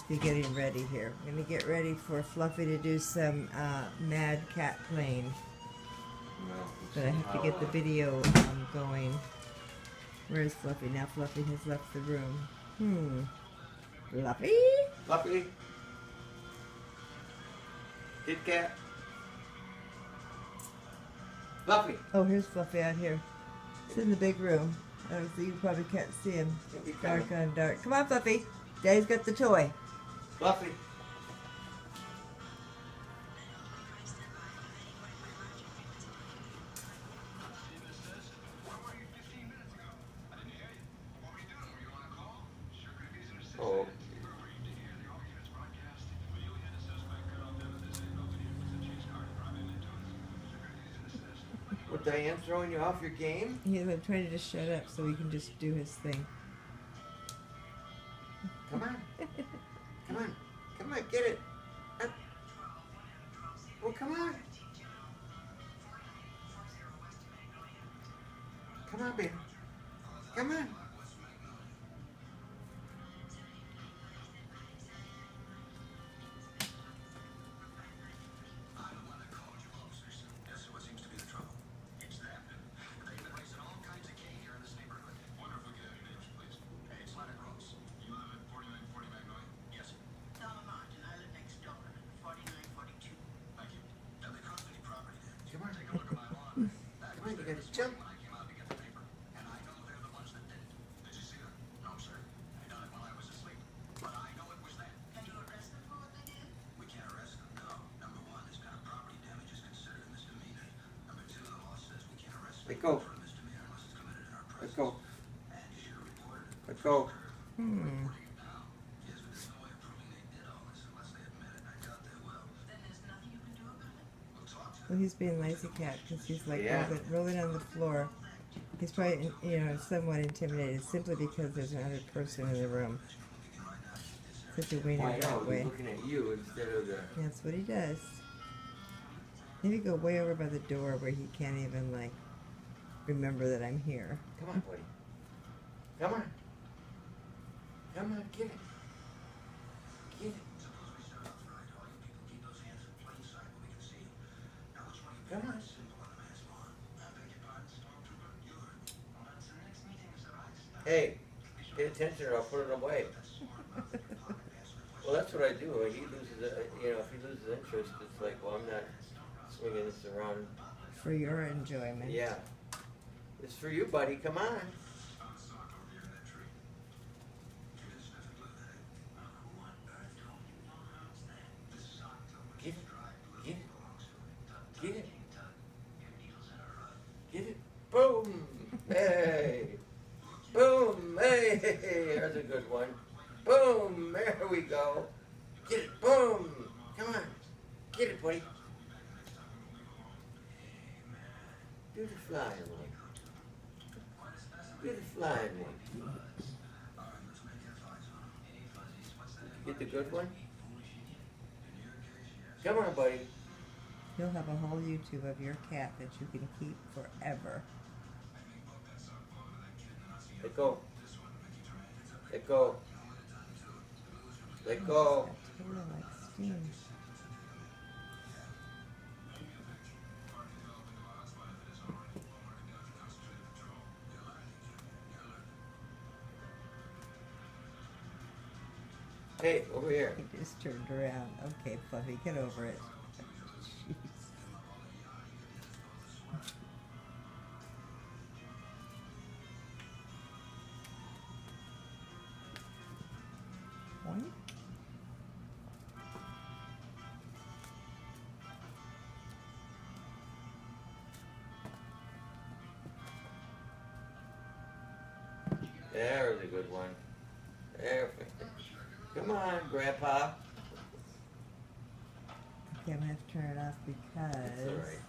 be getting ready here. I'm going to get ready for Fluffy to do some Mad Cat playing. But I have to get the video going. Where's Fluffy? Now Fluffy has left the room. Fluffy? Fluffy? Kit Kat? Fluffy? Oh, here's Fluffy out here. It's in the big room. Oh, so you probably can't see him. Dark on dark. Come on, Fluffy. Daddy's got the toy. Fluffy? Oh. What, Diane throwing you off your game? He's trying to just shut up so he can just do his thing. Come on. Come on. Come on, get it. Well, come on. Come on, baby. Come on. Come on, you gotta jump. Let go. Let go. Let go. Well, he's being lazy cat because he's like Yeah. rolling on the floor. He's probably, somewhat intimidated simply because there's another person in the room. Such a wiener Why that not? way. He's looking at you instead of the... That's what he does. Maybe go way over by the door where he can't even, like, remember that I'm here. Come on, buddy. Come on. Come on, get it. Get it. Come on. Hey, pay attention or I'll put it away. Well, that's what I do. He loses, if he loses interest, it's like, well, I'm not swinging this around. For your enjoyment. Yeah. It's for you, buddy. Come on. Get it. Get it. Get it. Get it. Boom. Hey. Boom. Hey. There's a good one. Boom. There we go. Get it. Boom. Come on. Get it, buddy. Do the flying one. Do the flying one. Get the good one? Come on, buddy. You'll have a whole YouTube of your cat that you can keep forever. Let go. Let go. Let go. That tail like steam. Hey, over here. He just turned around. Okay, Fluffy, get over it. Jeez. Boink. There's a good one. There. Come on, Grandpa. Okay, I'm gonna have to turn it off because That's all right.